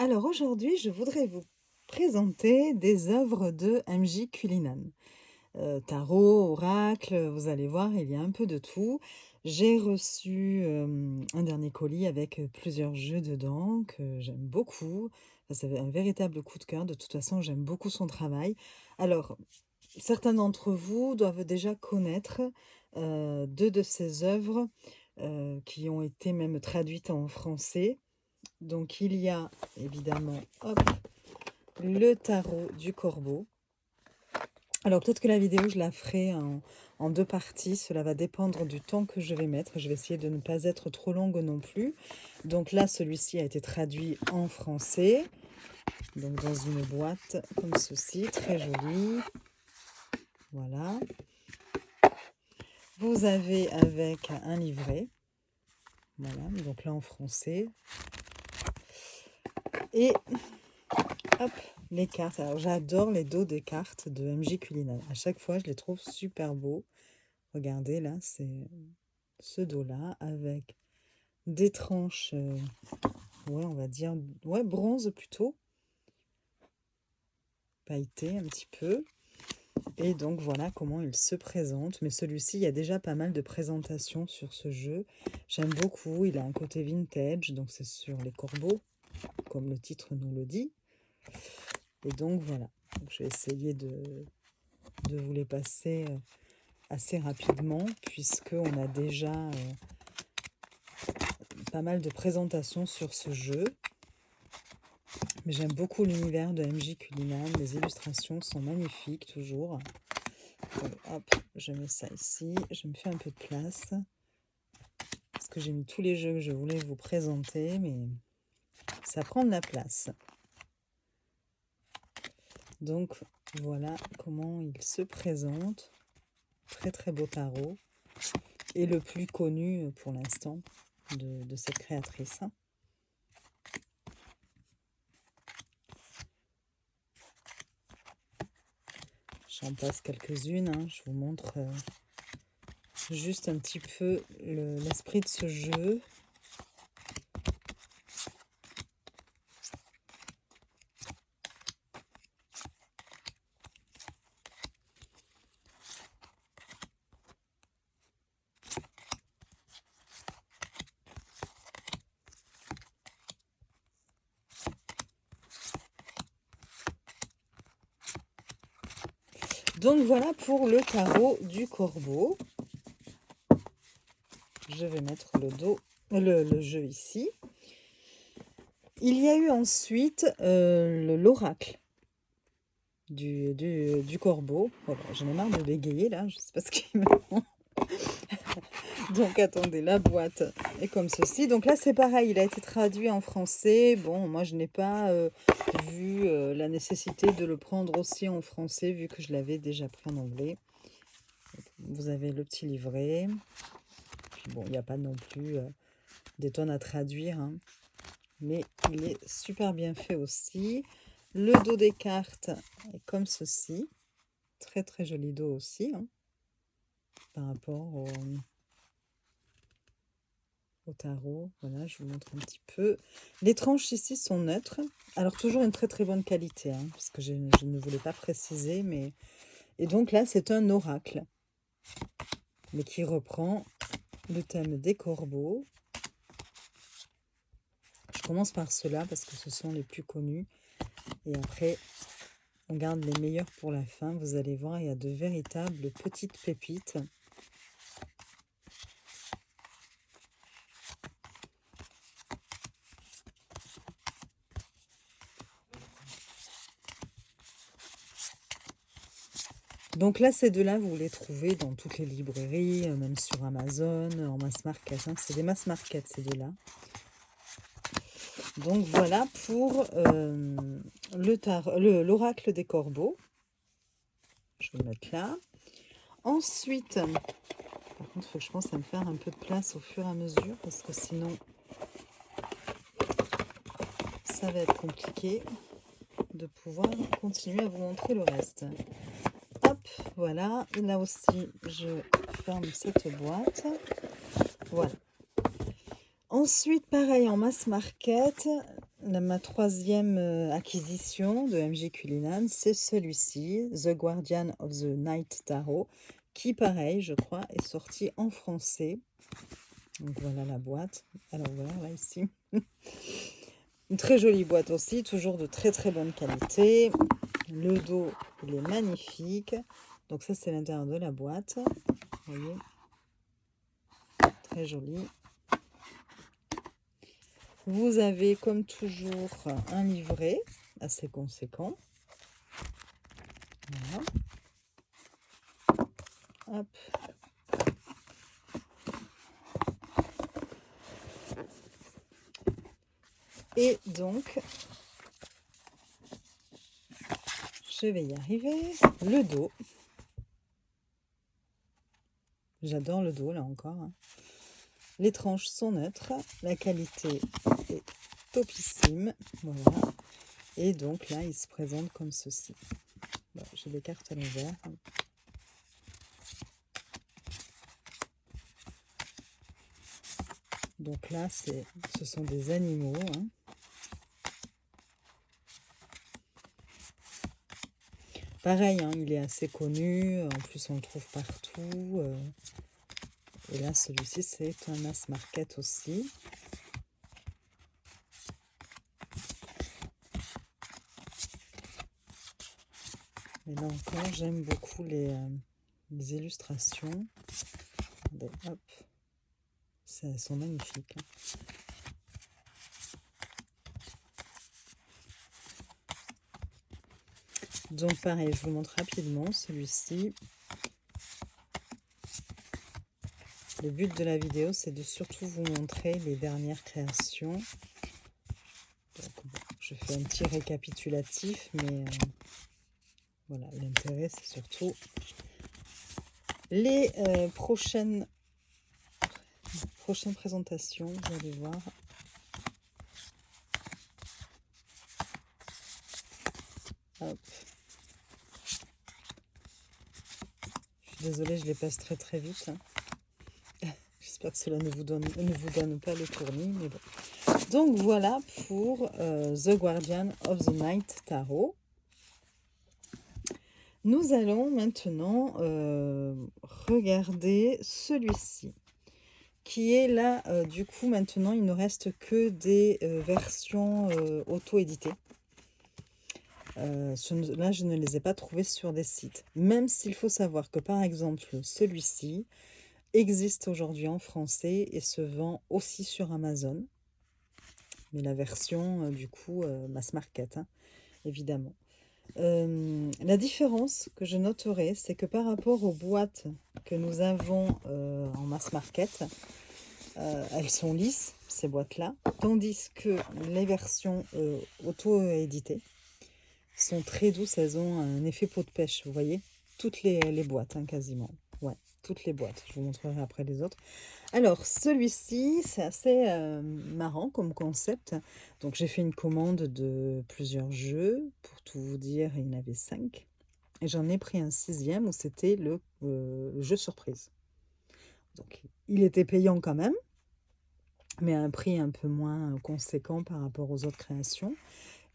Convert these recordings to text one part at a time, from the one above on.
Alors aujourd'hui, je voudrais vous présenter des œuvres de MJ Culinan. Tarot, oracle, vous allez voir, il y a un peu de tout. J'ai reçu un dernier colis avec plusieurs jeux dedans que j'aime beaucoup. Enfin, c'est un véritable coup de cœur. De toute façon, j'aime beaucoup son travail. Alors, certains d'entre vous doivent déjà connaître deux de ses œuvres qui ont été même traduites en français. Donc il y a évidemment, hop, le tarot du corbeau. Alors peut-être que la vidéo, je la ferai en deux parties. Cela va dépendre du temps que je vais mettre. Je vais essayer de ne pas être trop longue non plus. Donc là, celui-ci a été traduit en français. Donc dans une boîte comme ceci, très jolie. Voilà. Vous avez avec un livret. Voilà, donc là en français. Et hop, les cartes. Alors, j'adore les dos des cartes de MJ Culinan. À chaque fois, je les trouve super beaux. Regardez, là, c'est ce dos-là avec des tranches, ouais, on va dire, ouais, bronze plutôt, pailleté un petit peu. Et donc, voilà comment il se présente. Mais celui-ci, il y a déjà pas mal de présentations sur ce jeu. J'aime beaucoup. Il a un côté vintage, donc c'est sur les corbeaux, comme le titre nous le dit. Et donc, voilà. Donc, je vais essayer de vous les passer assez rapidement, puisqu'on a déjà pas mal de présentations sur ce jeu. Mais j'aime beaucoup l'univers de MJ Culinan. Les illustrations sont magnifiques, toujours. Donc, hop, je mets ça ici. Je me fais un peu de place. Parce que j'ai mis tous les jeux que je voulais vous présenter, mais ça prend de la place. Donc, voilà comment il se présente. Très, très beau tarot. Et le plus connu pour l'instant de cette créatrice. J'en passe quelques-unes. Je vous montre juste un petit peu l'esprit de ce jeu. Donc voilà pour le tarot du corbeau. Je vais mettre le jeu ici. Il y a eu ensuite l'oracle du corbeau. Voilà, j'en ai marre de bégayer là, je ne sais pas ce qui me prend. Donc attendez, la boîte est comme ceci. Donc là c'est pareil, il a été traduit en français. Bon, moi je n'ai pas vu la nécessité de le prendre aussi en français vu que je l'avais déjà pris en anglais. Vous avez le petit livret. Puis bon, il n'y a pas non plus des tonnes à traduire, mais il est super bien fait aussi. Le dos des cartes est comme ceci. Très très joli dos aussi, par rapport au tarot. Voilà, je vous montre un petit peu. Les tranches ici sont neutres. Alors toujours une très très bonne qualité, parce que je ne voulais pas préciser, mais... Et donc là, c'est un oracle, mais qui reprend le thème des corbeaux. Je commence par ceux-là, parce que ce sont les plus connus. Et après, on garde les meilleurs pour la fin. Vous allez voir, il y a de véritables petites pépites. Donc là, ces deux-là, vous les trouvez dans toutes les librairies, même sur Amazon, en mass market. C'est des mass market, ces deux-là. Donc voilà pour l'oracle des corbeaux. Je vais le mettre là. Ensuite, par contre, il faut que je pense à me faire un peu de place au fur et à mesure, parce que sinon, ça va être compliqué de pouvoir continuer à vous montrer le reste. Hop, voilà. Là aussi, je ferme cette boîte. Voilà. Ensuite, pareil, en mass market, Ma troisième acquisition de MJ Cullinan, c'est celui-ci, The Guardian of the Night Tarot, qui, pareil, je crois, est sorti en français. Donc voilà la boîte, à l'envers, là, ici. Une très jolie boîte aussi, toujours de très très bonne qualité. Le dos, il est magnifique. Donc ça, c'est l'intérieur de la boîte. Vous voyez, très joli. Vous avez, comme toujours, un livret assez conséquent. Voilà. Hop. Et donc, je vais y arriver. Le dos. J'adore le dos, là encore. Hein. Les tranches sont neutres. La qualité est topissime. Voilà. Et donc là, il se présente comme ceci. Bon, je l'écarte à l'envers. Donc là, ce sont des animaux. Hein. Pareil, hein, il est assez connu. En plus, on le trouve partout. Et là, celui-ci, c'est un mass market aussi. Et là encore, j'aime beaucoup les illustrations. Regardez, hop. Elles sont magnifiques. Hein. Donc pareil, je vous montre rapidement celui-ci. Le but de la vidéo, c'est de surtout vous montrer les dernières créations. Donc, bon, je fais un petit récapitulatif, mais voilà, l'intérêt, c'est surtout les prochaines présentations, vous allez voir. Hop. Je suis désolée, je les passe très très vite. Hein. J'espère que cela ne vous donne pas le tournis, mais bon. Donc voilà pour The Guardian of the Night Tarot. Nous allons maintenant regarder celui-ci, qui est là, du coup, maintenant, il ne reste que des versions auto-éditées. Là, je ne les ai pas trouvées sur des sites. Même s'il faut savoir que, par exemple, celui-ci existe aujourd'hui en français et se vend aussi sur Amazon. Mais la version, du coup, mass market, hein, évidemment. La différence que je noterai, c'est que par rapport aux boîtes que nous avons en mass market, elles sont lisses, ces boîtes-là, tandis que les versions auto-éditées sont très douces, elles ont un effet peau de pêche, vous voyez, toutes les boîtes, hein, quasiment. Ouais, toutes les boîtes, je vous montrerai après les autres. Alors, celui-ci, c'est assez marrant comme concept. Donc, j'ai fait une commande de plusieurs jeux. Pour tout vous dire, il y en avait 5. Et j'en ai pris un 6e où c'était le jeu surprise. Donc, il était payant quand même, mais à un prix un peu moins conséquent par rapport aux autres créations.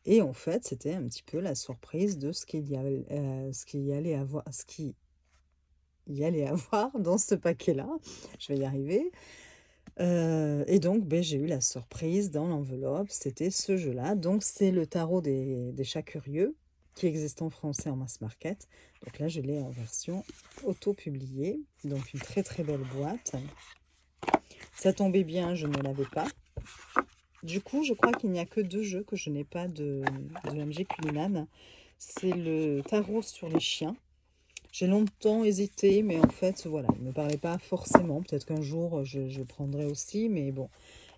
Et en fait, c'était un petit peu la surprise de ce qu'il y allait avoir dans ce paquet-là. Je vais y arriver. Et donc, j'ai eu la surprise dans l'enveloppe, c'était ce jeu-là. Donc, c'est le tarot des chats curieux qui existe en français en mass market. Donc là, je l'ai en version auto-publiée. Donc, une très très belle boîte. Ça tombait bien, je ne l'avais pas. Du coup, je crois qu'il n'y a que 2 jeux que je n'ai pas de MJ Cullinan. C'est le tarot sur les chiens. J'ai longtemps hésité, mais en fait, voilà, il ne me parlait pas forcément. Peut-être qu'un jour, je prendrai aussi, mais bon.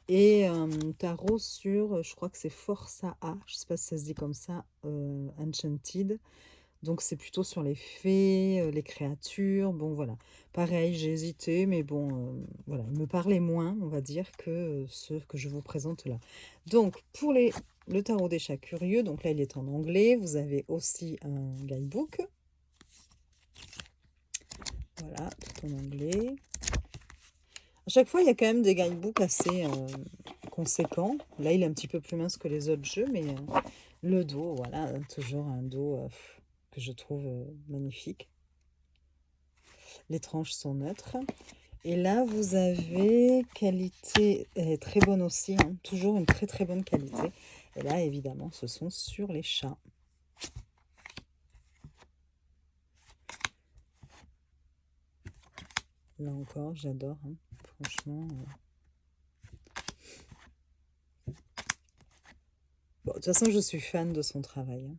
Et un tarot sur, je crois que c'est Força A, je ne sais pas si ça se dit comme ça, Enchanted. Donc, c'est plutôt sur les fées, les créatures. Bon, voilà. Pareil, j'ai hésité, mais bon, voilà, il me parlait moins, on va dire, que ceux que je vous présente là. Donc, pour le tarot des chats curieux, donc là, il est en anglais. Vous avez aussi un guidebook. Voilà, tout en anglais. À chaque fois, il y a quand même des guidebooks assez conséquent. Là, il est un petit peu plus mince que les autres jeux, mais le dos, voilà, toujours un dos que je trouve magnifique. Les tranches sont neutres. Et là, vous avez qualité très bonne aussi, hein, toujours une très très bonne qualité. Et là, évidemment, ce sont sur les chats. Là encore, j'adore, hein, franchement. Bon, de toute façon, je suis fan de son travail, hein.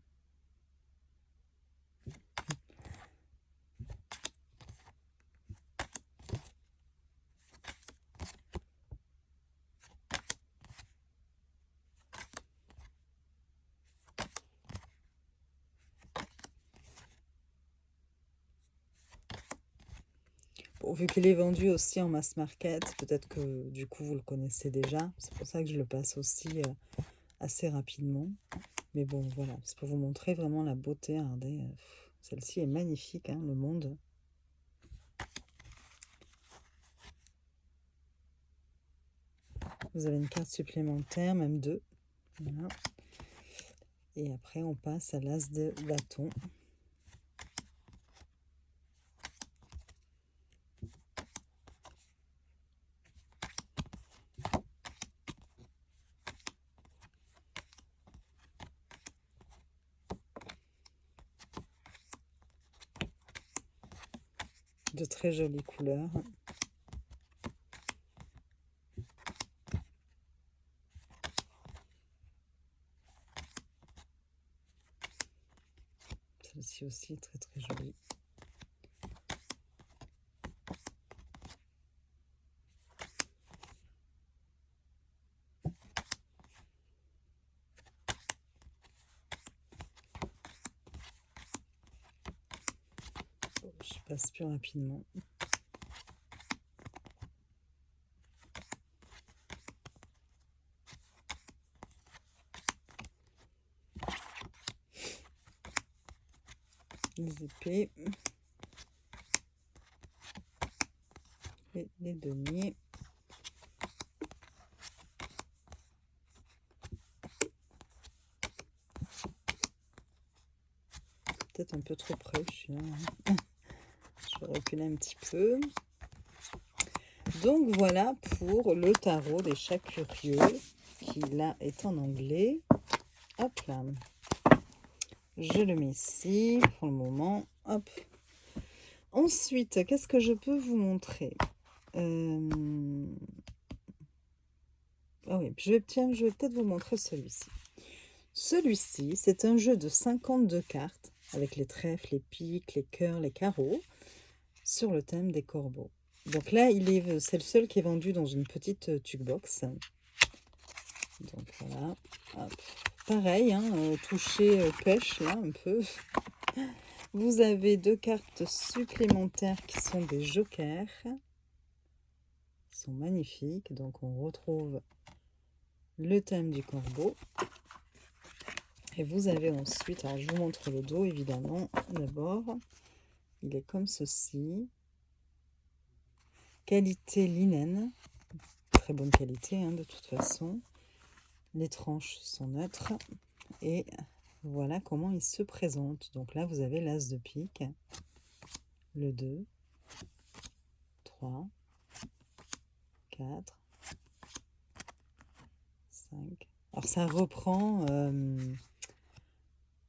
Bon, vu qu'il est vendu aussi en mass market, peut-être que du coup vous le connaissez déjà. C'est pour ça que je le passe aussi assez rapidement. Mais bon, voilà, c'est pour vous montrer vraiment la beauté. Regardez, celle-ci est magnifique, hein, le monde. Vous avez une carte supplémentaire, même deux. Voilà. Et après, on passe à l'as de bâton. De très jolies couleurs. Celle-ci aussi très très jolie. Je passe plus rapidement. Les épées. Et les deniers. Peut-être un peu trop près, je suis là. Je vais reculer un petit peu. Donc voilà pour le tarot des chats curieux, qui là est en anglais. Hop là. Je le mets ici pour le moment. Hop. Ensuite, qu'est-ce que je peux vous montrer? Ah oui, je vais peut-être vous montrer celui-ci. Celui-ci, c'est un jeu de 52 cartes avec les trèfles, les piques, les cœurs, les carreaux sur le thème des corbeaux. Donc là, c'est le seul qui est vendu dans une petite box. Donc voilà. Hop. Pareil, hein, toucher pêche là un peu. Vous avez deux cartes supplémentaires qui sont des jokers. Ils sont magnifiques. Donc on retrouve le thème du corbeau. Et vous avez ensuite, alors je vous montre le dos évidemment. D'abord, il est comme ceci. Qualité linen. Très bonne qualité, hein, de toute façon. Les tranches sont neutres. Et voilà comment il se présente. Donc là, vous avez l'as de pique, le 2, 3, 4, 5. Alors ça reprend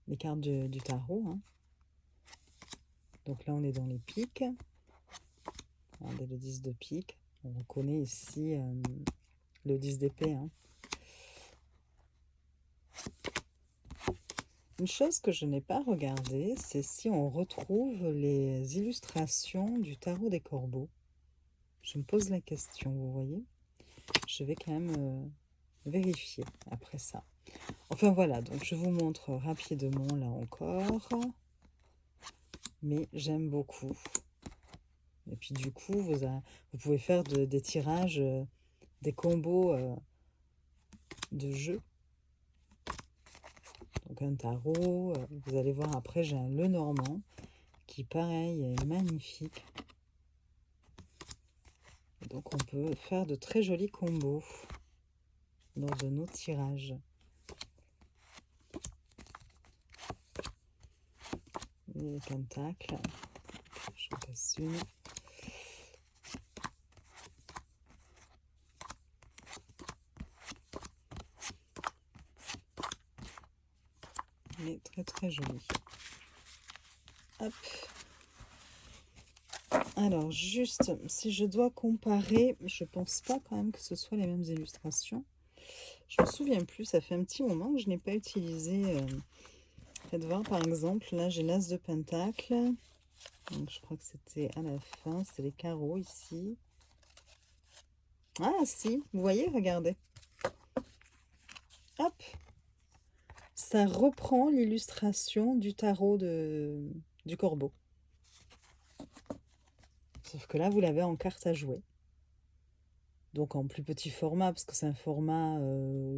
les cartes du tarot, hein. Donc là, on est dans les piques. Regardez le 10 de pique. On reconnaît ici le 10 d'épée, hein. Une chose que je n'ai pas regardée, c'est si on retrouve les illustrations du tarot des corbeaux. Je me pose la question, vous voyez. Je vais quand même vérifier après ça. Enfin voilà, donc je vous montre rapidement là encore. Mais j'aime beaucoup. Et puis du coup, vous pouvez faire des tirages, des combos de jeux. Donc un tarot, vous allez voir après, j'ai un Lenormand qui pareil est magnifique. Donc on peut faire de très jolis combos. lors de nos tirages. Les pentacles, je passe une. Mais très très joli. Hop. Alors juste, si je dois comparer, je pense pas quand même que ce soit les mêmes illustrations. Je me souviens plus, ça fait un petit moment que je n'ai pas utilisé. Faites voir par exemple, là j'ai l'as de pentacle. Donc je crois que c'était à la fin, c'est les carreaux ici. Ah si, vous voyez, regardez. Hop, ça reprend l'illustration du tarot du corbeau. Sauf que là, vous l'avez en carte à jouer. Donc en plus petit format, parce que c'est un format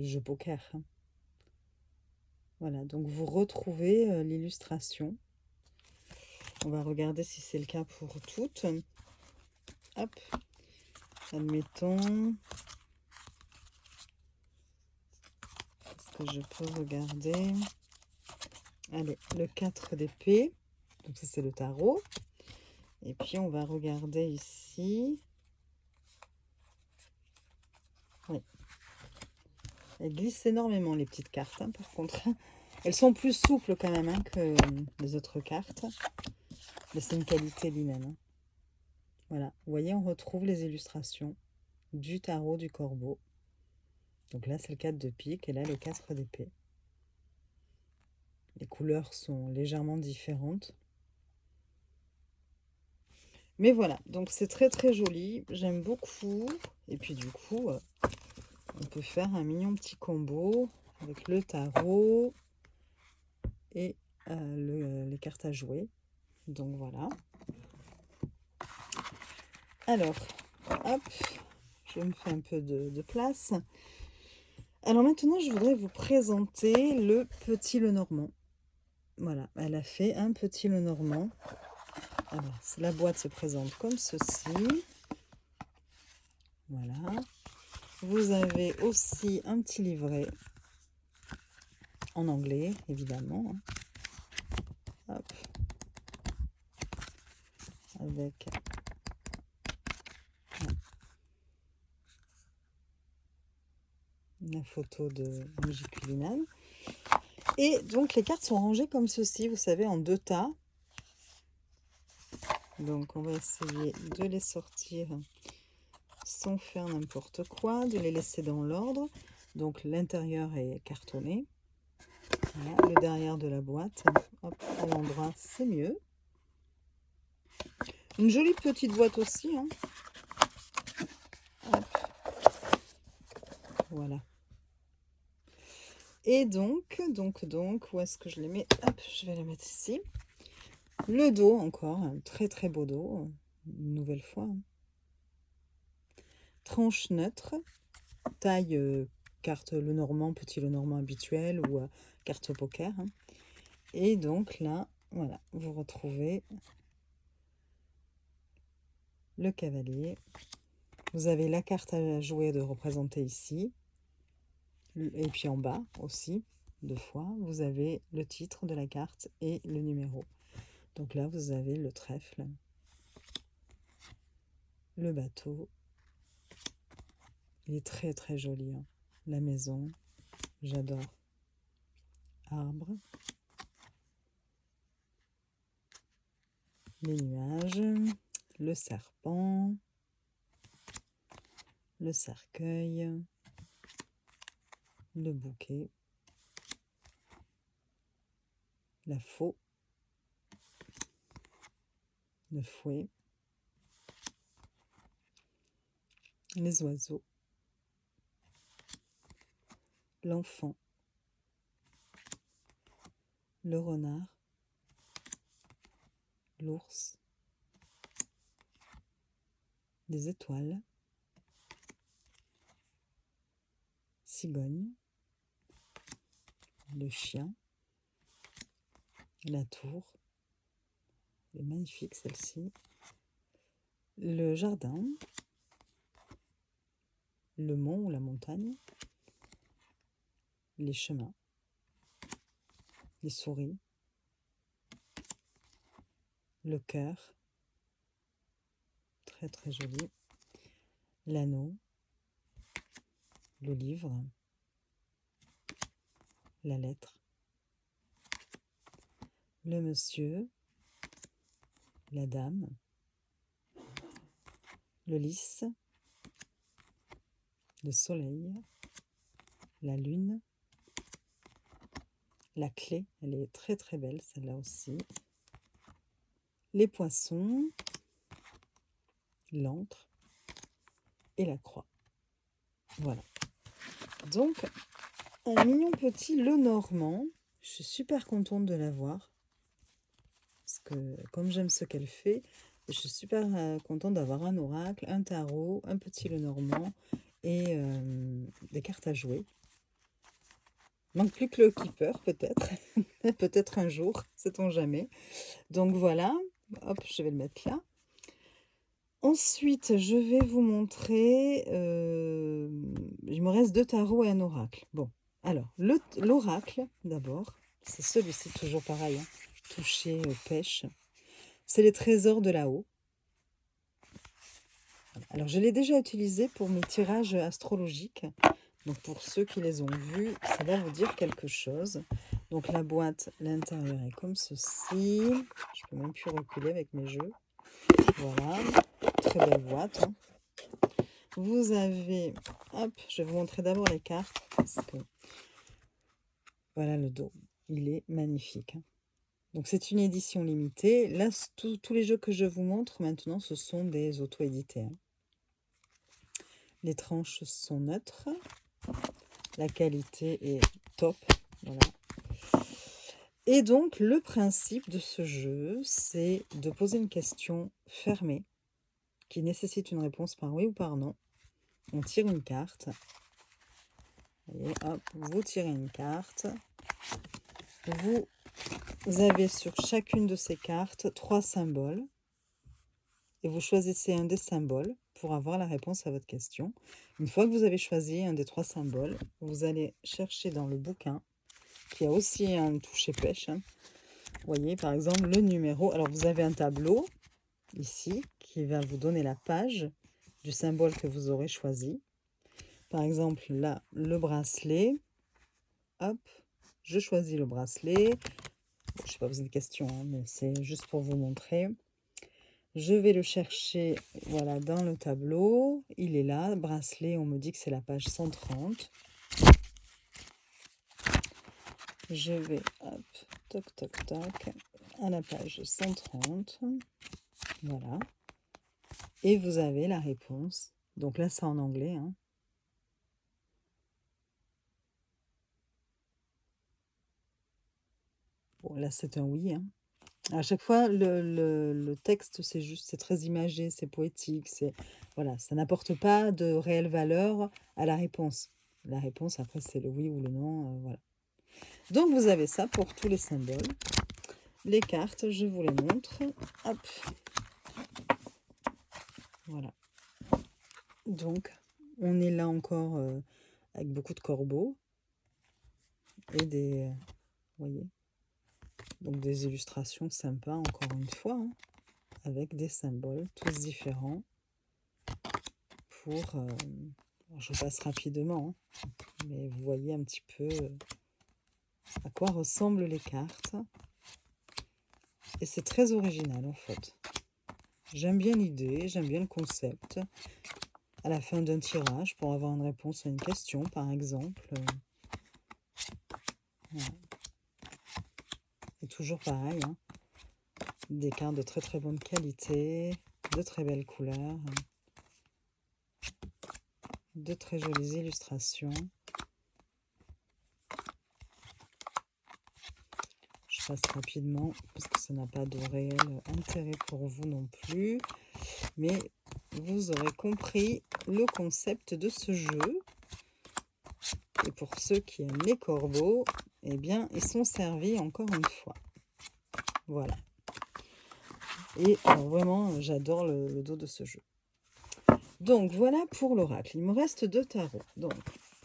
jeu poker. Hein. Voilà, donc vous retrouvez l'illustration. On va regarder si c'est le cas pour toutes. Hop, admettons. Est-ce que je peux regarder? Allez, le 4 d'épée. Donc ça, c'est le tarot. Et puis, on va regarder ici. Oui. Elles glissent énormément, les petites cartes, hein, par contre. Elles sont plus souples quand même hein, que les autres cartes. Mais c'est une qualité lui-même. Hein. Voilà. Vous voyez, on retrouve les illustrations du tarot du corbeau. Donc là, c'est le 4 de pique et là, le 4 d'épée. Les couleurs sont légèrement différentes. Mais voilà, donc c'est très très joli. J'aime beaucoup. Et puis du coup, on peut faire un mignon petit combo avec le tarot et les cartes à jouer. Donc voilà. Alors, hop, je me fais un peu de place. Alors maintenant, je voudrais vous présenter le petit Lenormand. Voilà, elle a fait un petit Lenormand. Alors, la boîte se présente comme ceci. Voilà. Vous avez aussi un petit livret en anglais, évidemment. Hop. Avec la photo de MJ Culinane. Et donc, les cartes sont rangées comme ceci, vous savez, en 2 tas. Donc, on va essayer de les sortir sans faire n'importe quoi, de les laisser dans l'ordre. Donc, l'intérieur est cartonné. Voilà, le derrière de la boîte. Hop, à l'endroit, c'est mieux. Une jolie petite boîte aussi. Hein. Hop. Voilà. Et donc, où est-ce que je les mets? Hop, je vais les mettre ici. Le dos encore, un très très beau dos, une nouvelle fois. Hein. Tranche neutre, taille carte Lenormand, petit Lenormand habituel ou carte poker. Hein. Et donc là, voilà, vous retrouvez le cavalier. Vous avez la carte à jouer de représenter ici. Et puis en bas aussi, 2 fois, vous avez le titre de la carte et le numéro. Donc là, vous avez le trèfle, le bateau. Il est très très joli. Hein. La maison, j'adore. Arbre. Les nuages, le serpent, le cercueil, le bouquet, la faux, le fouet, les oiseaux, l'enfant, le renard, l'ours, les étoiles, cigogne, le chien, la tour, elle est magnifique celle-ci, le jardin, le mont ou la montagne, les chemins, les souris, le cœur, très très joli, l'anneau, le livre, la lettre, le monsieur, la dame, le lys, le soleil, la lune, la clé, elle est très très belle celle-là aussi, les poissons, l'encre et la croix. Voilà. Donc, un mignon petit Lenormand. Je suis super contente de l'avoir. Parce que comme j'aime ce qu'elle fait, je suis super contente d'avoir un oracle, un tarot, un petit Lenormand et des cartes à jouer. Manque plus que le keeper peut-être. Peut-être un jour, sait-on jamais. Donc voilà, hop, je vais le mettre là. Ensuite, je vais vous montrer, il me reste 2 tarots et un oracle. Bon, alors, l'oracle, d'abord, c'est celui-ci, toujours pareil, hein, toucher, pêche. C'est les trésors de là-haut. Alors, je l'ai déjà utilisé pour mes tirages astrologiques. Donc, pour ceux qui les ont vus, ça va vous dire quelque chose. Donc, la boîte, l'intérieur est comme ceci. Je peux même plus reculer avec mes jeux. Voilà, très belle boîte, hein. Vous avez, hop, je vais vous montrer d'abord les cartes, parce que voilà le dos, il est magnifique, hein. Donc c'est une édition limitée. Là, tous les jeux que je vous montre maintenant, ce sont des auto-édités, hein. Les tranches sont neutres, la qualité est top, voilà. Et donc le principe de ce jeu, c'est de poser une question fermée, qui nécessite une réponse par oui ou par non. On tire une carte. Et hop, vous tirez une carte. Vous avez sur chacune de ces cartes 3 symboles. Et vous choisissez un des symboles pour avoir la réponse à votre question. Une fois que vous avez choisi un des 3 symboles, vous allez chercher dans le bouquin, qui a aussi un toucher pêche, hein. Vous voyez, par exemple, le numéro. Alors, vous avez un tableau, ici, qui va vous donner la page du symbole que vous aurez choisi. Par exemple, là, le bracelet. Hop, je choisis le bracelet. Je n'ai pas besoin de questions, hein, mais c'est juste pour vous montrer. Je vais le chercher, voilà, dans le tableau. Il est là, bracelet, on me dit que c'est la page 130. Je vais, hop, toc, toc, toc, à la page 130. Voilà. Et vous avez la réponse. Donc là, c'est en anglais, hein. Bon, là, c'est un oui, hein. À chaque fois, le texte, c'est juste, c'est très imagé, c'est poétique, voilà, ça n'apporte pas de réelle valeur à la réponse. La réponse, après, c'est le oui ou le non, voilà. Donc, vous avez ça pour tous les symboles. Les cartes, je vous les montre. Hop. Voilà. Donc, on est là encore avec beaucoup de corbeaux et des, vous voyez, donc des illustrations sympas, encore une fois, hein, avec des symboles, tous différents, pour... je passe rapidement, hein, mais vous voyez un petit peu à quoi ressemblent les cartes. Et c'est très original, en fait. J'aime bien l'idée, j'aime bien le concept. À la fin d'un tirage, pour avoir une réponse à une question, par exemple. Voilà. Et toujours pareil, hein, des cartes de très très bonne qualité, de très belles couleurs, de très jolies illustrations. Je passe rapidement parce que ça n'a pas de réel intérêt pour vous non plus. Mais vous aurez compris le concept de ce jeu. Et pour ceux qui aiment les corbeaux, eh bien, ils sont servis encore une fois. Voilà. Et alors, vraiment, j'adore le dos de ce jeu. Donc, voilà pour l'oracle. Il me reste 2 tarots. Donc,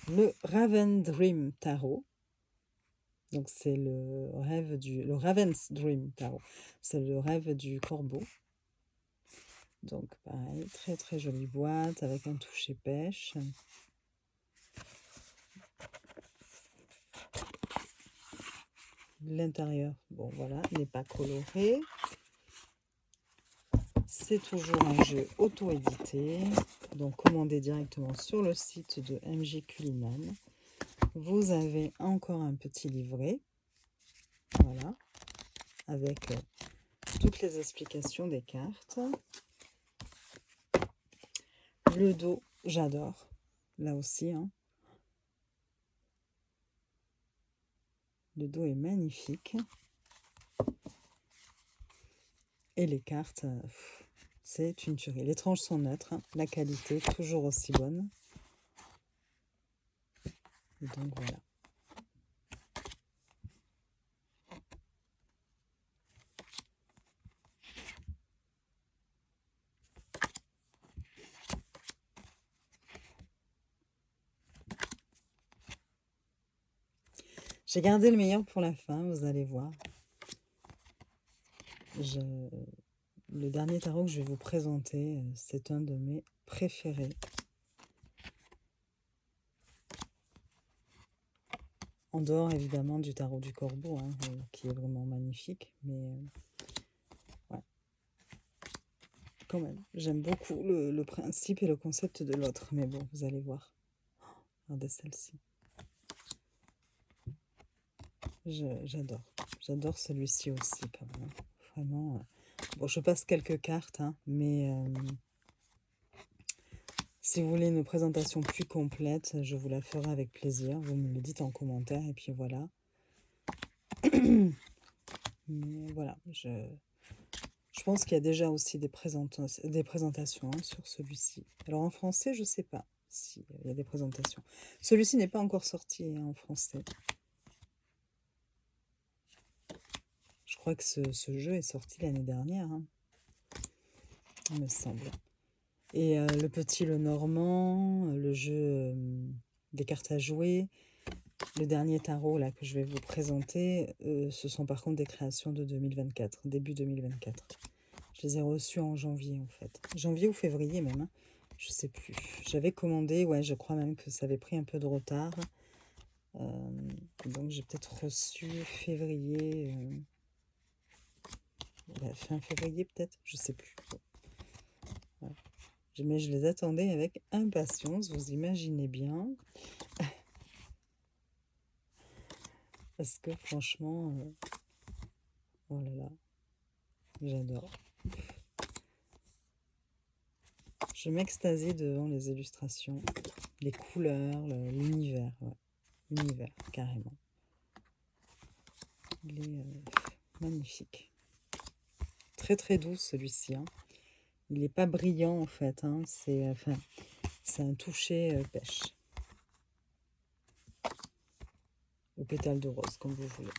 le Raven Dream Tarot. Donc c'est le Raven's Dream Tarot. C'est le rêve du corbeau. Donc pareil, très très jolie boîte avec un toucher pêche. L'intérieur, bon voilà, n'est pas coloré. C'est toujours un jeu auto-édité, donc commandé directement sur le site de MJ Culinan. Vous avez encore un petit livret, voilà, avec toutes les explications des cartes. Le dos, j'adore, là aussi. Hein. Le dos est magnifique. Et les cartes, c'est une tuerie. Les tranches sont neutres, hein. La qualité toujours aussi bonne. Et donc voilà. J'ai gardé le meilleur pour la fin, vous allez voir. Le dernier tarot que je vais vous présenter, c'est un de mes préférés. En dehors évidemment du tarot du corbeau, hein, qui est vraiment magnifique, mais ouais. Quand même, j'aime beaucoup le principe et le concept de l'autre, mais bon, vous allez voir. Regardez celle-ci. J'adore celui-ci aussi quand même. Vraiment. Bon, je passe quelques cartes, hein, mais si vous voulez une présentation plus complète, je vous la ferai avec plaisir. Vous me le dites en commentaire et puis voilà. Mais voilà, je pense qu'il y a déjà aussi des présentations hein, sur celui-ci. Alors en français, je ne sais pas s'il y a des présentations. Celui-ci n'est pas encore sorti hein, en français. Je crois que ce jeu est sorti l'année dernière, hein, il me semble. Et le petit Lenormand, le jeu des cartes à jouer, le dernier tarot là que je vais vous présenter, ce sont par contre des créations de 2024, début 2024. Je les ai reçus en janvier en fait. Janvier ou février même, hein. Je sais plus. J'avais commandé, ouais, je crois même que ça avait pris un peu de retard. Donc j'ai peut-être reçu février, fin février peut-être, je sais plus. Voilà. Mais je les attendais avec impatience, vous imaginez bien. Parce que franchement, oh là là, j'adore. Je m'extasie devant les illustrations, les couleurs, l'univers, ouais. L'univers, carrément. Il est magnifique. Très très doux celui-ci. Hein. Il n'est pas brillant en fait, hein. C'est un toucher pêche. Au pétale de rose, comme vous voulez.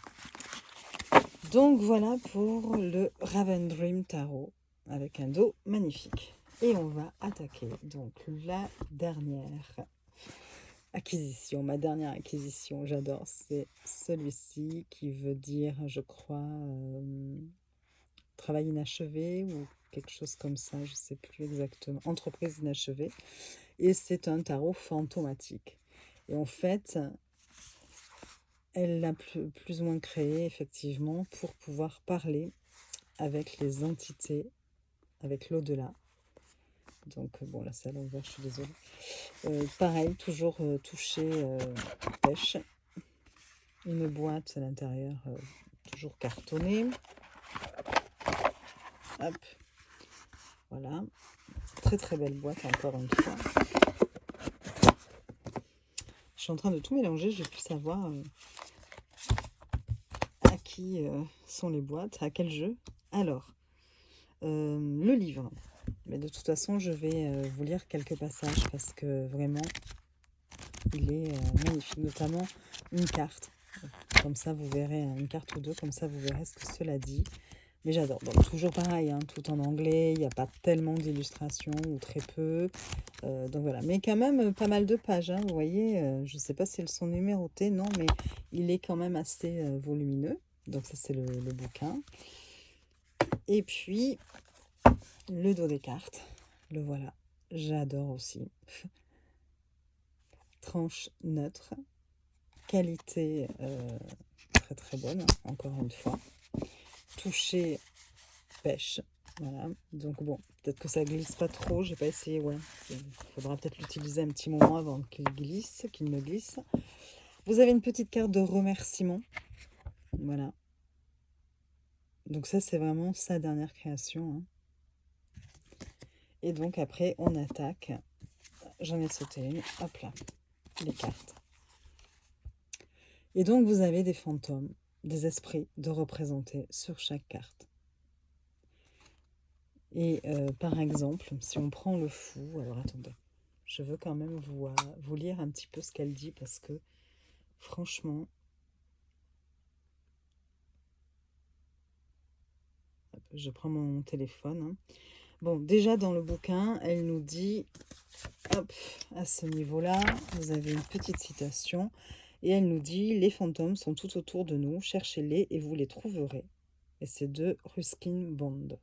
Donc voilà pour le Raven Dream Tarot, avec un dos magnifique. Et on va attaquer donc la dernière acquisition. Ma dernière acquisition, j'adore, c'est celui-ci qui veut dire, je crois, travail inachevé ou quelque chose comme ça, je ne sais plus exactement, entreprise inachevée. Et c'est un tarot fantomatique. Et en fait, elle l'a plus ou moins créé effectivement pour pouvoir parler avec les entités, avec l'au-delà. Donc bon, là c'est à l'envers, je suis désolée. Pareil, toujours touché pêche. Une boîte à l'intérieur, toujours cartonnée. Hop, voilà. Très très belle boîte encore une fois. Je suis en train de tout mélanger, je vais plus savoir à qui sont les boîtes, à quel jeu. Alors, le livre. Mais de toute façon, je vais vous lire quelques passages parce que vraiment, il est magnifique. Notamment une carte. Comme ça, vous verrez, une carte ou deux, comme ça, vous verrez ce que cela dit. Mais j'adore. Donc toujours pareil, hein, tout en anglais, il n'y a pas tellement d'illustrations ou très peu. Donc voilà, mais quand même pas mal de pages, hein, vous voyez. Je ne sais pas si elles sont numérotées, non, mais il est quand même assez volumineux. Donc ça c'est le bouquin. Et puis le dos des cartes, le voilà. J'adore aussi. Tranche neutre, qualité très très bonne, hein, encore une fois. Toucher pêche. Voilà, donc bon, peut-être que ça glisse pas trop, j'ai pas essayé, ouais. Il faudra peut-être l'utiliser un petit moment avant qu'il glisse, qu'il me glisse. Vous avez une petite carte de remerciement, voilà. Donc ça, c'est vraiment sa dernière création, hein. Et donc après, on attaque. J'en ai sauté une, hop là, les cartes. Et donc, vous avez des fantômes, des esprits de représenter sur chaque carte. Et par exemple, si on prend le fou, alors attendez, je veux quand même vous lire un petit peu ce qu'elle dit parce que franchement, je prends mon téléphone, hein. Bon, déjà dans le bouquin, elle nous dit, hop, à ce niveau-là, vous avez une petite citation et elle nous dit: les fantômes sont tout autour de nous, cherchez-les et vous les trouverez. Et c'est de Ruskin Bond.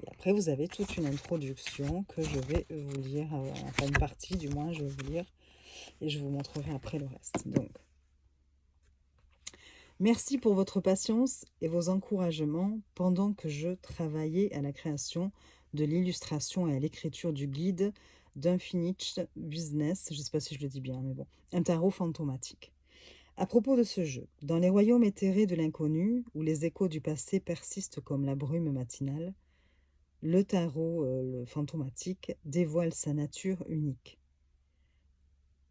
Et après, vous avez toute une introduction que je vais vous lire, enfin une partie du moins, je vais vous lire, et je vous montrerai après le reste. Donc, merci pour votre patience et vos encouragements pendant que je travaillais à la création de l'illustration et à l'écriture du guide d'Unfinished Business, je ne sais pas si je le dis bien, mais bon, un tarot fantomatique. À propos de ce jeu, dans les royaumes éthérés de l'inconnu, où les échos du passé persistent comme la brume matinale, le tarot le fantomatique dévoile sa nature unique.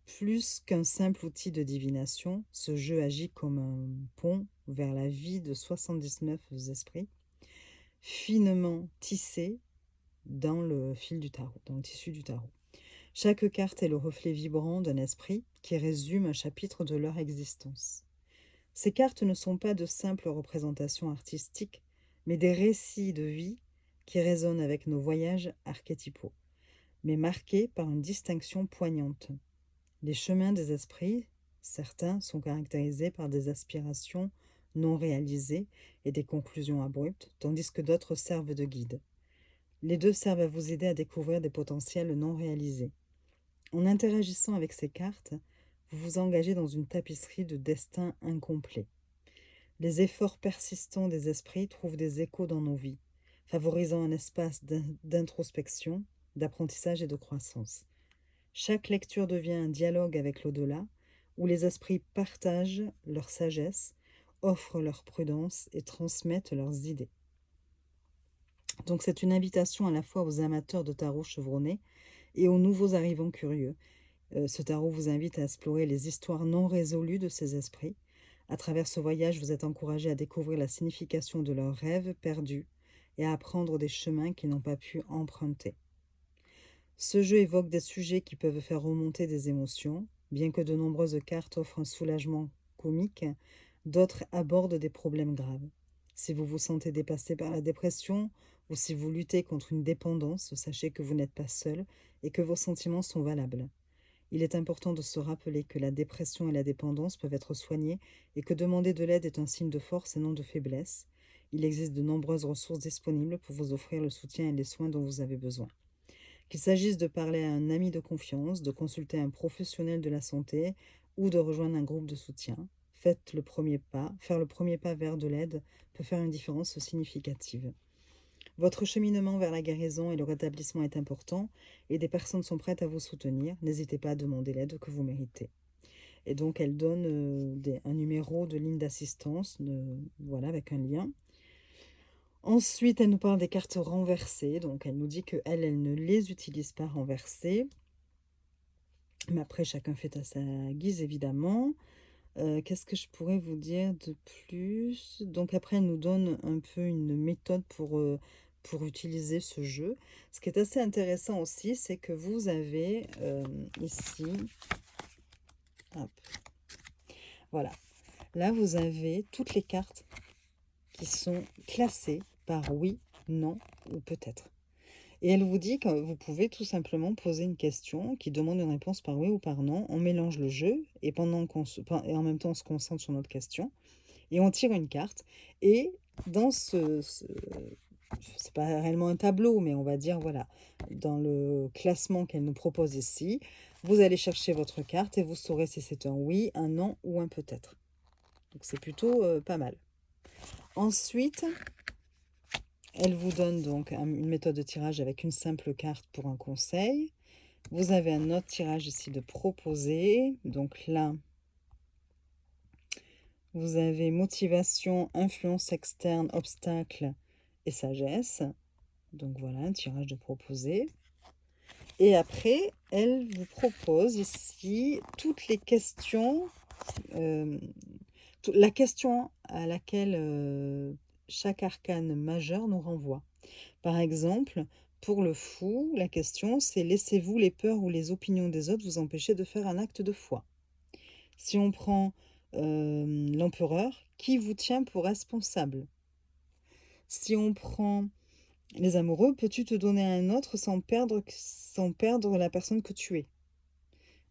Plus qu'un simple outil de divination, ce jeu agit comme un pont vers la vie de 79 esprits, finement tissés dans le fil du tarot, dans le tissu du tarot. Chaque carte est le reflet vibrant d'un esprit qui résume un chapitre de leur existence. Ces cartes ne sont pas de simples représentations artistiques, mais des récits de vie qui résonnent avec nos voyages archétypaux, mais marqués par une distinction poignante. Les chemins des esprits, certains sont caractérisés par des aspirations non réalisées et des conclusions abruptes, tandis que d'autres servent de guide. Les deux servent à vous aider à découvrir des potentiels non réalisés. En interagissant avec ces cartes, vous vous engagez dans une tapisserie de destin incomplet. Les efforts persistants des esprits trouvent des échos dans nos vies, favorisant un espace d'introspection, d'apprentissage et de croissance. Chaque lecture devient un dialogue avec l'au-delà, où les esprits partagent leur sagesse, offrent leur prudence et transmettent leurs idées. Donc c'est une invitation à la fois aux amateurs de tarot chevronnés et aux nouveaux arrivants curieux. Ce tarot vous invite à explorer les histoires non résolues de ces esprits. À travers ce voyage, vous êtes encouragé à découvrir la signification de leurs rêves perdus et à apprendre des chemins qu'ils n'ont pas pu emprunter. Ce jeu évoque des sujets qui peuvent faire remonter des émotions. Bien que de nombreuses cartes offrent un soulagement comique, d'autres abordent des problèmes graves. Si vous vous sentez dépassé par la dépression ou si vous luttez contre une dépendance, sachez que vous n'êtes pas seul et que vos sentiments sont valables. Il est important de se rappeler que la dépression et la dépendance peuvent être soignées et que demander de l'aide est un signe de force et non de faiblesse. Il existe de nombreuses ressources disponibles pour vous offrir le soutien et les soins dont vous avez besoin. Qu'il s'agisse de parler à un ami de confiance, de consulter un professionnel de la santé ou de rejoindre un groupe de soutien, faites le premier pas. Faire le premier pas vers de l'aide peut faire une différence significative. Votre cheminement vers la guérison et le rétablissement est important et des personnes sont prêtes à vous soutenir. N'hésitez pas à demander l'aide que vous méritez. Et donc, elle donne un numéro de ligne d'assistance, voilà, avec un lien. Ensuite, elle nous parle des cartes renversées. Donc, elle nous dit qu'elle ne les utilise pas renversées. Mais après, chacun fait à sa guise, évidemment. Qu'est-ce que je pourrais vous dire de plus? Donc après, elle nous donne un peu une méthode pour utiliser ce jeu. Ce qui est assez intéressant aussi, c'est que vous avez ici, hop, voilà, là vous avez toutes les cartes qui sont classées par oui, non ou peut-être. Et elle vous dit que vous pouvez tout simplement poser une question qui demande une réponse par oui ou par non. On mélange le jeu et, et en même temps on se concentre sur notre question et on tire une carte. Et dans c'est pas réellement un tableau, mais on va dire, voilà, dans le classement qu'elle nous propose ici, vous allez chercher votre carte et vous saurez si c'est un oui, un non ou un peut-être. Donc c'est plutôt pas mal. Ensuite, elle vous donne donc une méthode de tirage avec une simple carte pour un conseil. Vous avez un autre tirage ici de proposer. Donc là, vous avez motivation, influence externe, obstacle et sagesse. Donc voilà, un tirage de proposer. Et après, elle vous propose ici toutes les questions, la question à laquelle chaque arcane majeur nous renvoie. Par exemple, pour le fou, la question c'est: laissez-vous les peurs ou les opinions des autres vous empêcher de faire un acte de foi? Si on prend l'empereur, qui vous tient pour responsable? Si on prend les amoureux, peux-tu te donner à un autre sans perdre la personne que tu es?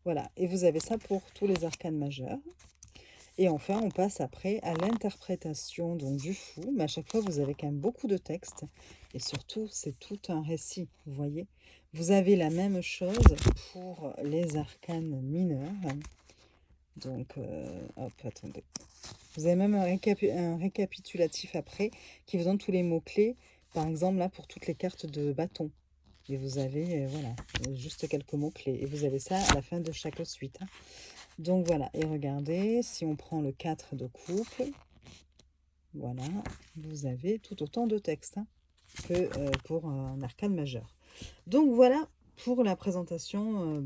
Voilà, et vous avez ça pour tous les arcanes majeurs. Et enfin, on passe après à l'interprétation donc du fou, mais à chaque fois, vous avez quand même beaucoup de texte. Et surtout, c'est tout un récit, vous voyez. Vous avez la même chose pour les arcanes mineurs. Donc, hop, attendez. Vous avez même un récapitulatif après qui vous donne tous les mots-clés. Par exemple, là, pour toutes les cartes de bâton. Et vous avez, voilà, juste quelques mots-clés. Et vous avez ça à la fin de chaque suite. Hein. Donc, voilà. Et regardez, si on prend le 4 de coupe, voilà, vous avez tout autant de textes hein, que pour un arcane majeur. Donc, voilà pour la présentation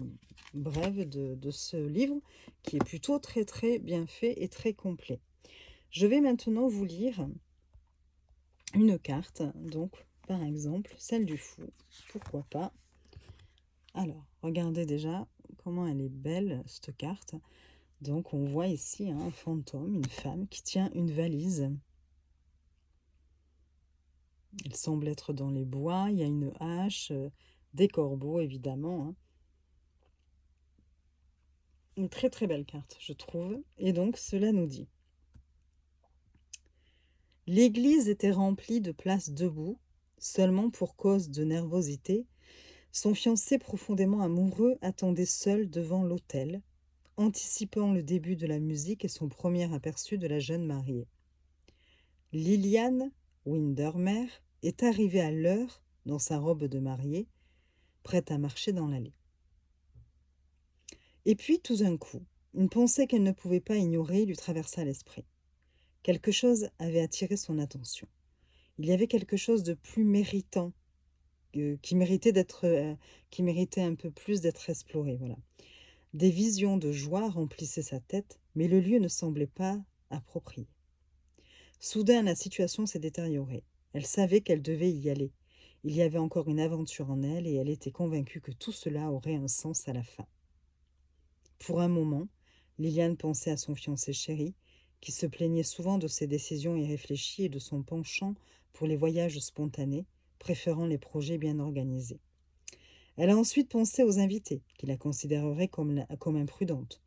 brève de ce livre qui est plutôt très, très bien fait et très complet. Je vais maintenant vous lire une carte, donc par exemple celle du fou, pourquoi pas. Alors, regardez déjà comment elle est belle cette carte. Donc on voit ici un fantôme, une femme qui tient une valise. Elle semble être dans les bois, il y a une hache, des corbeaux évidemment. Hein. Une très très belle carte, je trouve. Et donc cela nous dit: l'église était remplie de places debout, seulement pour cause de nervosité. Son fiancé profondément amoureux attendait seul devant l'autel, anticipant le début de la musique et son premier aperçu de la jeune mariée. Liliane Windermere est arrivée à l'heure dans sa robe de mariée, prête à marcher dans l'allée. Et puis, tout d'un coup, une pensée qu'elle ne pouvait pas ignorer lui traversa l'esprit. Quelque chose avait attiré son attention. Il y avait quelque chose de plus méritant, qui méritait un peu plus d'être exploré. Voilà. Des visions de joie remplissaient sa tête, mais le lieu ne semblait pas approprié. Soudain, la situation s'est détériorée. Elle savait qu'elle devait y aller. Il y avait encore une aventure en elle et elle était convaincue que tout cela aurait un sens à la fin. Pour un moment, Liliane pensait à son fiancé chéri, qui se plaignait souvent de ses décisions irréfléchies et de son penchant pour les voyages spontanés, préférant les projets bien organisés. Elle a ensuite pensé aux invités, qui la considéreraient comme imprudente.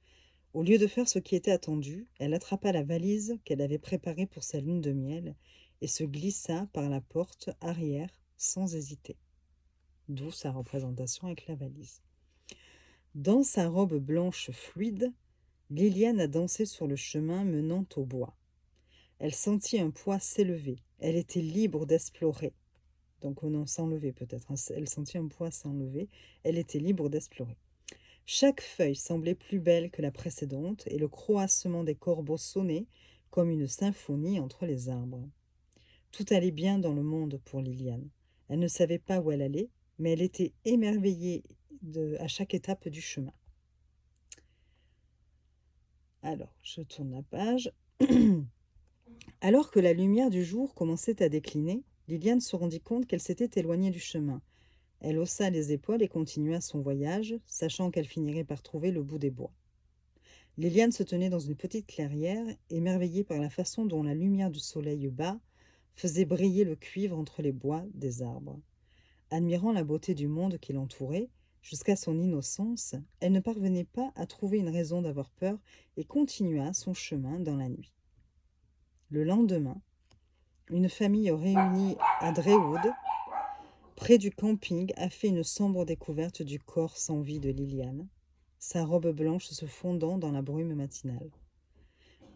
Au lieu de faire ce qui était attendu, elle attrapa la valise qu'elle avait préparée pour sa lune de miel et se glissa par la porte arrière sans hésiter. D'où sa représentation avec la valise. Dans sa robe blanche fluide, Liliane a dansé sur le chemin menant au bois. Elle sentit un poids s'élever. Elle était libre d'explorer. Donc, non, s'enlever peut-être. Elle sentit un poids s'enlever. Elle était libre d'explorer. Chaque feuille semblait plus belle que la précédente et le croassement des corbeaux sonnait comme une symphonie entre les arbres. Tout allait bien dans le monde pour Liliane. Elle ne savait pas où elle allait, mais elle était émerveillée à chaque étape du chemin. Alors, je tourne la page. Alors que la lumière du jour commençait à décliner, Liliane se rendit compte qu'elle s'était éloignée du chemin. Elle haussa les épaules et continua son voyage, sachant qu'elle finirait par trouver le bout des bois. Liliane se tenait dans une petite clairière, émerveillée par la façon dont la lumière du soleil bas faisait briller le cuivre entre les bois des arbres. Admirant la beauté du monde qui l'entourait, jusqu'à son innocence, elle ne parvenait pas à trouver une raison d'avoir peur et continua son chemin dans la nuit. Le lendemain, une famille réunie à Drewood, près du camping, a fait une sombre découverte du corps sans vie de Liliane, sa robe blanche se fondant dans la brume matinale.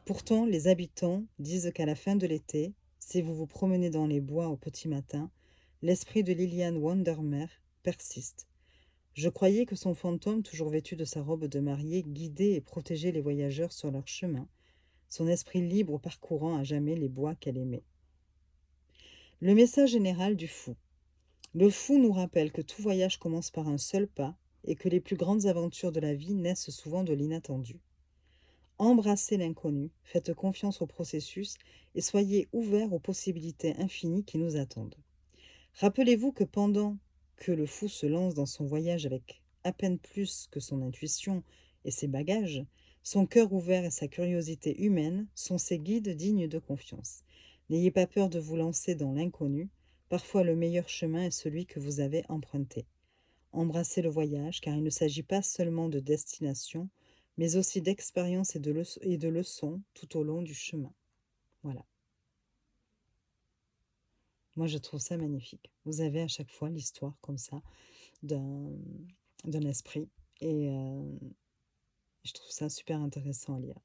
Pourtant, les habitants disent qu'à la fin de l'été, si vous vous promenez dans les bois au petit matin, l'esprit de Liliane Windermere persiste. Je croyais que son fantôme, toujours vêtu de sa robe de mariée, guidait et protégeait les voyageurs sur leur chemin, son esprit libre parcourant à jamais les bois qu'elle aimait. Le message général du fou. Le fou nous rappelle que tout voyage commence par un seul pas et que les plus grandes aventures de la vie naissent souvent de l'inattendu. Embrassez l'inconnu, faites confiance au processus et soyez ouverts aux possibilités infinies qui nous attendent. Rappelez-vous que pendant que le fou se lance dans son voyage avec à peine plus que son intuition et ses bagages, son cœur ouvert et sa curiosité humaine sont ses guides dignes de confiance. N'ayez pas peur de vous lancer dans l'inconnu, parfois le meilleur chemin est celui que vous avez emprunté. Embrassez le voyage car il ne s'agit pas seulement de destination, mais aussi d'expérience et de leçons tout au long du chemin. Voilà. Moi, je trouve ça magnifique. Vous avez à chaque fois l'histoire comme ça d'un esprit et je trouve ça super intéressant à lire.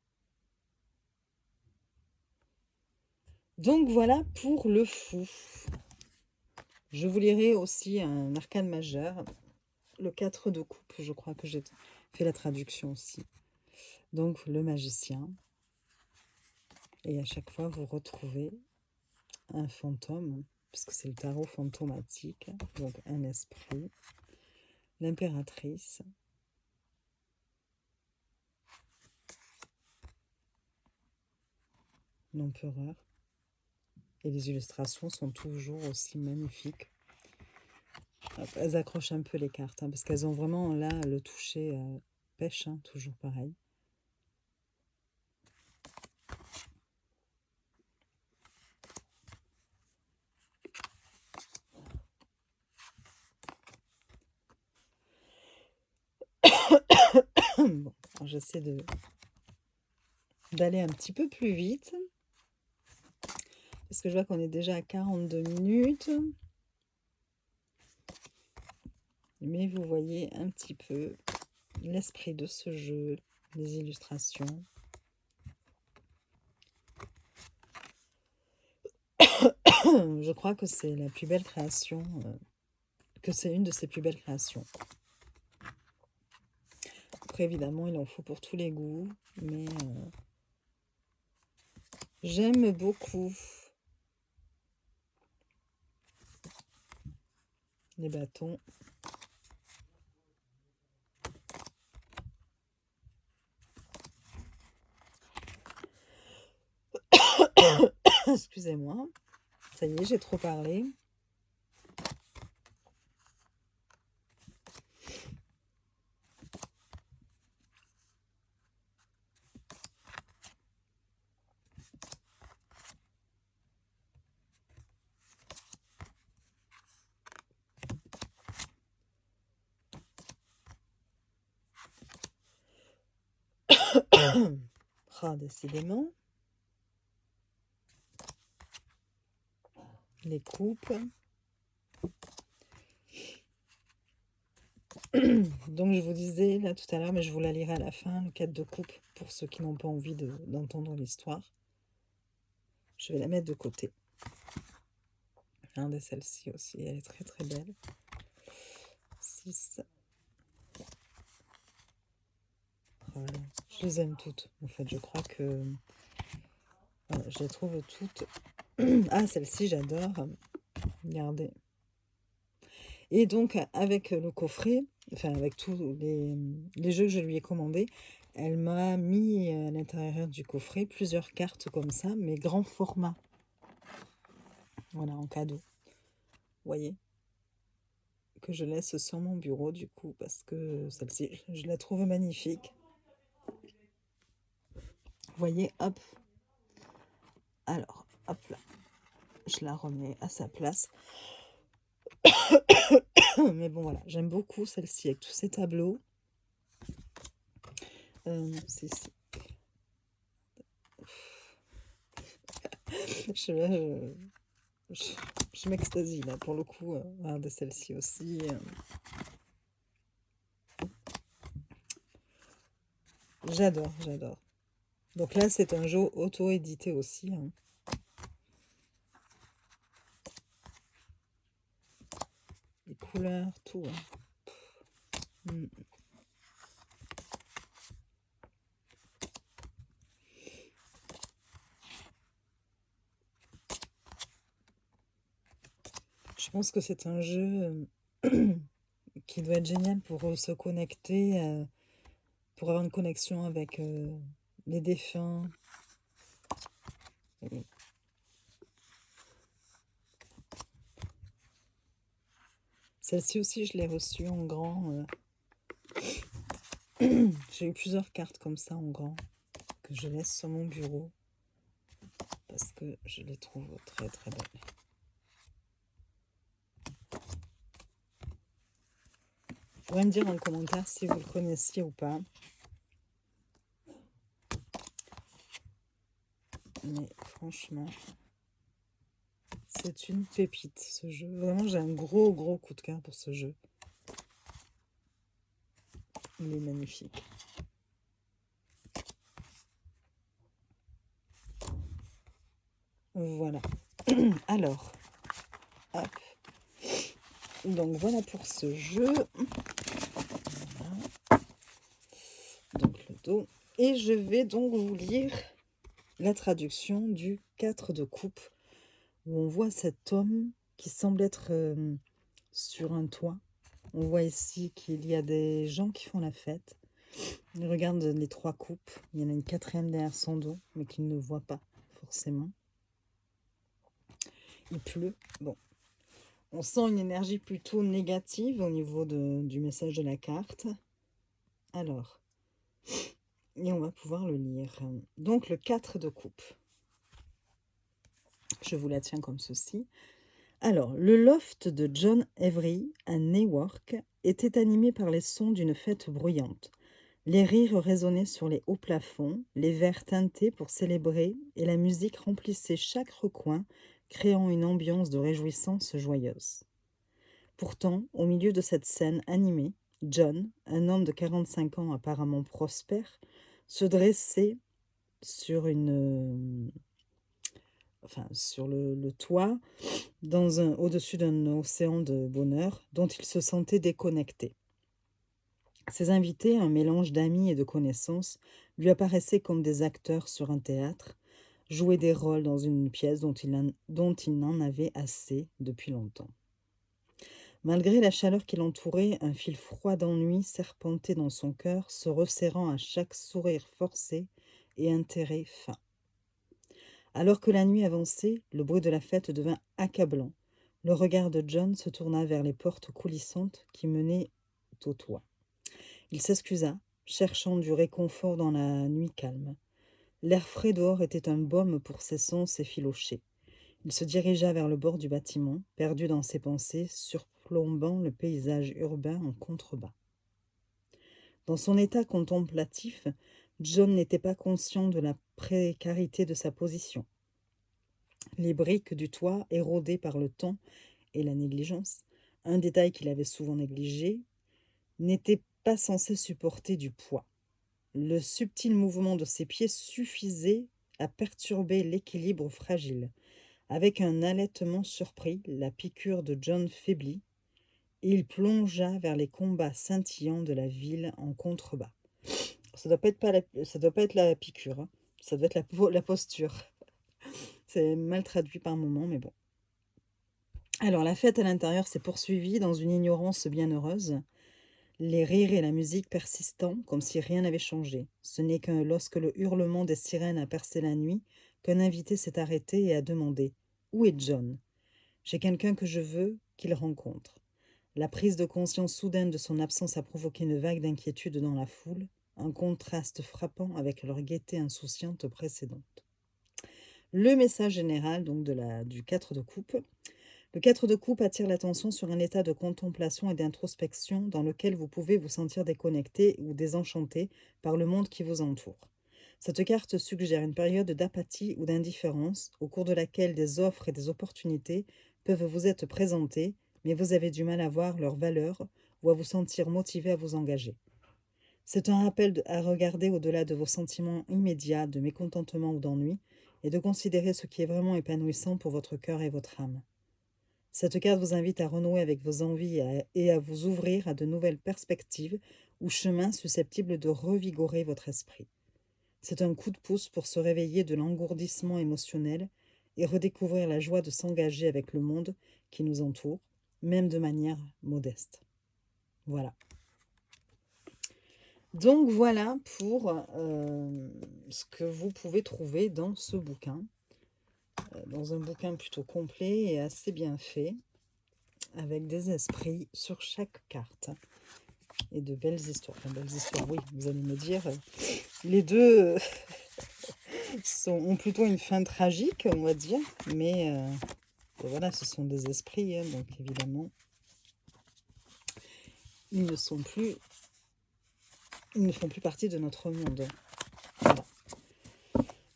Donc voilà pour le fou. Je vous lirai aussi un arcane majeur, le 4 de coupe, je crois que j'ai fait la traduction aussi. Donc le magicien. Et à chaque fois, vous retrouvez un fantôme, puisque c'est le tarot fantomatique, donc un esprit, l'impératrice, l'empereur, et les illustrations sont toujours aussi magnifiques. Elles accrochent un peu les cartes, parce qu'elles ont vraiment là le toucher pêche, toujours pareil. Bon, j'essaie d'aller un petit peu plus vite, parce que je vois qu'on est déjà à 42 minutes. Mais vous voyez un petit peu l'esprit de ce jeu, les illustrations. Je crois que c'est la plus belle création, que c'est une de ses plus belles créations. Après, évidemment, il en faut pour tous les goûts, mais j'aime beaucoup les bâtons. Excusez-moi, ça y est, j'ai trop parlé. Ah, décidément. Les coupes. Donc je vous disais là tout à l'heure, mais je vous la lirai à la fin, le 4 de coupe, pour ceux qui n'ont pas envie d'entendre l'histoire. Je vais la mettre de côté. Regardez celle-ci aussi, elle est très très belle. 6. Voilà. Je les aime toutes, en fait. Je crois que voilà, je les trouve toutes. Ah, celle-ci, j'adore. Regardez. Et donc, avec le coffret, enfin, avec tous les jeux que je lui ai commandés, elle m'a mis à l'intérieur du coffret plusieurs cartes comme ça, mais grand format. Voilà, en cadeau. Vous voyez? Que je laisse sur mon bureau, du coup, parce que celle-ci, je la trouve magnifique. Vous voyez, hop. Alors, hop là. je la remets à sa place. Mais bon, voilà, j'aime beaucoup celle-ci avec tous ces tableaux. C'est ici. Je m'extasie là, pour le coup, de celle-ci aussi. J'adore, j'adore. Donc là, c'est un jeu auto-édité aussi. Hein. Les couleurs, tout. Hein. Mm. Je pense que c'est un jeu qui doit être génial pour se connecter, pour avoir une connexion avec les défunts. Celle-ci aussi, je l'ai reçue en grand. J'ai eu plusieurs cartes comme ça en grand que je laisse sur mon bureau parce que je les trouve très très belles. Vous pourrez me dire en commentaire si vous le connaissiez ou pas. Mais franchement, c'est une pépite ce jeu. Vraiment, j'ai un gros coup de cœur pour ce jeu. Il est magnifique. Voilà. Alors, hop. Donc voilà pour ce jeu. Voilà. Donc le dos. Et je vais donc vous lire la traduction du 4 de coupe, où on voit cet homme qui semble être sur un toit. On voit ici qu'il y a des gens qui font la fête. Il regarde les 3 coupes. Il y en a une 4e derrière son dos, mais qu'il ne voit pas forcément. Il pleut. Bon. On sent une énergie plutôt négative au niveau du message de la carte. Alors, et on va pouvoir le lire. Donc, le 4 de coupe. Je vous la tiens comme ceci. Alors, le loft de John Avery à Newark était animé par les sons d'une fête bruyante. Les rires résonnaient sur les hauts plafonds, les verres teintés pour célébrer et la musique remplissait chaque recoin, créant une ambiance de réjouissance joyeuse. Pourtant, au milieu de cette scène animée, John, un homme de 45 ans apparemment prospère, se dressait sur sur le toit, au-dessus d'un océan de bonheur dont il se sentait déconnecté. Ses invités, un mélange d'amis et de connaissances, lui apparaissaient comme des acteurs sur un théâtre, jouer des rôles dans une pièce dont il n'en avait assez depuis longtemps. Malgré la chaleur qui l'entourait, un fil froid d'ennui serpentait dans son cœur, se resserrant à chaque sourire forcé et intérêt fin. Alors que la nuit avançait, le bruit de la fête devint accablant. Le regard de John se tourna vers les portes coulissantes qui menaient au toit. Il s'excusa, cherchant du réconfort dans la nuit calme. L'air frais dehors était un baume pour ses sens effilochés. Il se dirigea vers le bord du bâtiment, perdu dans ses pensées, surplombant le paysage urbain en contrebas. Dans son état contemplatif, John n'était pas conscient de la précarité de sa position. Les briques du toit, érodées par le temps et la négligence, un détail qu'il avait souvent négligé, n'étaient pas censés supporter du poids. Le subtil mouvement de ses pieds suffisait à perturber l'équilibre fragile. Avec un halètement surpris, la piqûre de John faiblit, et il plongea vers les combats scintillants de la ville en contrebas. Ça doit pas être la piqûre, hein. Ça doit être la posture. C'est mal traduit par moment, mais bon. Alors, la fête à l'intérieur s'est poursuivie dans une ignorance bienheureuse. Les rires et la musique persistant, comme si rien n'avait changé. Ce n'est que lorsque le hurlement des sirènes a percé la nuit qu'un invité s'est arrêté et a demandé « Où est John ?» J'ai quelqu'un que je veux qu'il rencontre. La prise de conscience soudaine de son absence a provoqué une vague d'inquiétude dans la foule, un contraste frappant avec leur gaieté insouciante précédente. Le message général donc du 4 de coupe. Le 4 de coupe attire l'attention sur un état de contemplation et d'introspection dans lequel vous pouvez vous sentir déconnecté ou désenchanté par le monde qui vous entoure. Cette carte suggère une période d'apathie ou d'indifférence au cours de laquelle des offres et des opportunités peuvent vous être présentées, mais vous avez du mal à voir leur valeur ou à vous sentir motivé à vous engager. C'est un rappel à regarder au-delà de vos sentiments immédiats de mécontentement ou d'ennui et de considérer ce qui est vraiment épanouissant pour votre cœur et votre âme. Cette carte vous invite à renouer avec vos envies et à vous ouvrir à de nouvelles perspectives ou chemins susceptibles de revigorer votre esprit. C'est un coup de pouce pour se réveiller de l'engourdissement émotionnel et redécouvrir la joie de s'engager avec le monde qui nous entoure, même de manière modeste. Voilà. Donc voilà pour ce que vous pouvez trouver dans ce bouquin. Dans un bouquin plutôt complet et assez bien fait, avec des esprits sur chaque carte. Et de belles histoires. Enfin, belles histoires, oui, vous allez me dire. Les deux ont plutôt une fin tragique, on va dire. Mais voilà, ce sont des esprits, hein, donc évidemment, ils ne font plus partie de notre monde. Voilà.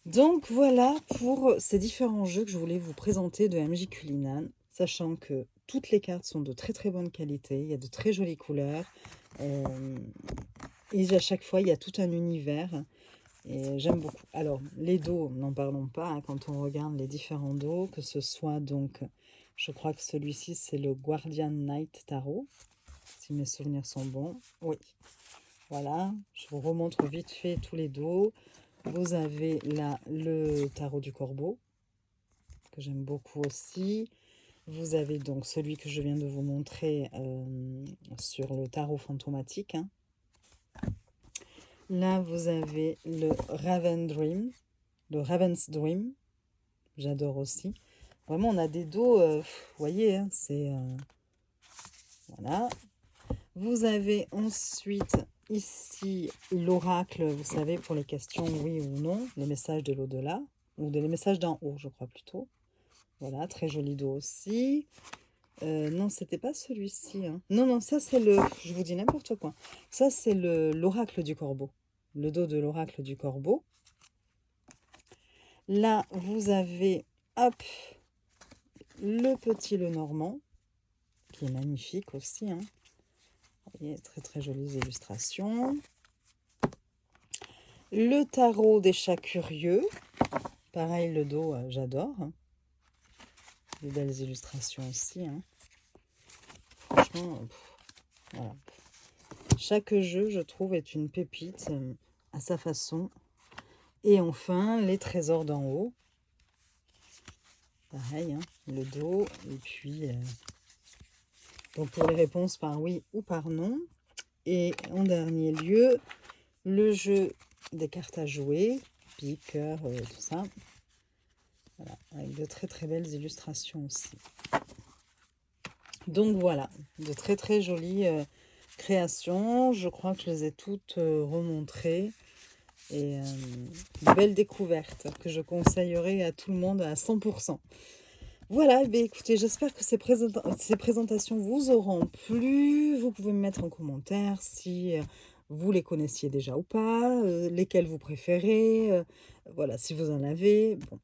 Donc voilà pour ces différents jeux que je voulais vous présenter de MJ Cullinan, sachant que toutes les cartes sont de très très bonne qualité, il y a de très jolies couleurs, et à chaque fois il y a tout un univers, et j'aime beaucoup. Alors les dos, n'en parlons pas, hein, quand on regarde les différents dos, que ce soit donc, je crois que celui-ci c'est le Guardian Knight Tarot, si mes souvenirs sont bons, oui. Voilà, je vous remontre vite fait tous les dos. Vous avez là le tarot du corbeau, que j'aime beaucoup aussi. Vous avez donc celui que je viens de vous montrer sur le tarot fantomatique. Hein. Là, vous avez le Raven's Dream. J'adore aussi. Vraiment, on a des dos, vous voyez, hein, c'est... voilà. Vous avez ensuite ici l'oracle, vous savez, pour les questions oui ou non, les messages de l'au-delà, ou les messages d'en haut, je crois plutôt. Voilà, très joli dos aussi. Non, c'était pas celui-ci. Hein. Non, non, ça c'est le... Je vous dis n'importe quoi. Ça c'est l'oracle du corbeau. Le dos de l'oracle du corbeau. Là, vous avez, hop, le petit Lenormand, qui est magnifique aussi. Hein. Vous voyez, très très jolies illustrations. Le tarot des chats curieux. Pareil, le dos, j'adore. Hein. De belles illustrations aussi. Hein. Franchement, voilà. Chaque jeu, je trouve, est une pépite à sa façon. Et enfin, les trésors d'en haut. Pareil, hein, le dos. Et puis, donc pour les réponses par oui ou par non. Et en dernier lieu, le jeu des cartes à jouer, pique, cœur, tout ça. Voilà, avec de très très belles illustrations aussi. Donc voilà, de très très jolies créations. Je crois que je les ai toutes remontrées. Et de belles découvertes que je conseillerais à tout le monde à 100%. Voilà, écoutez, j'espère que ces présentations vous auront plu. Vous pouvez me mettre en commentaire si vous les connaissiez déjà ou pas, lesquelles vous préférez, voilà, si vous en avez. Bon.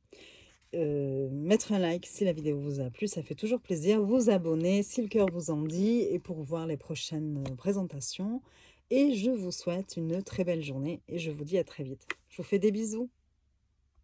Mettre un like si la vidéo vous a plu, ça fait toujours plaisir. Vous abonner si le cœur vous en dit et pour voir les prochaines présentations. Et je vous souhaite une très belle journée et je vous dis à très vite. Je vous fais des bisous.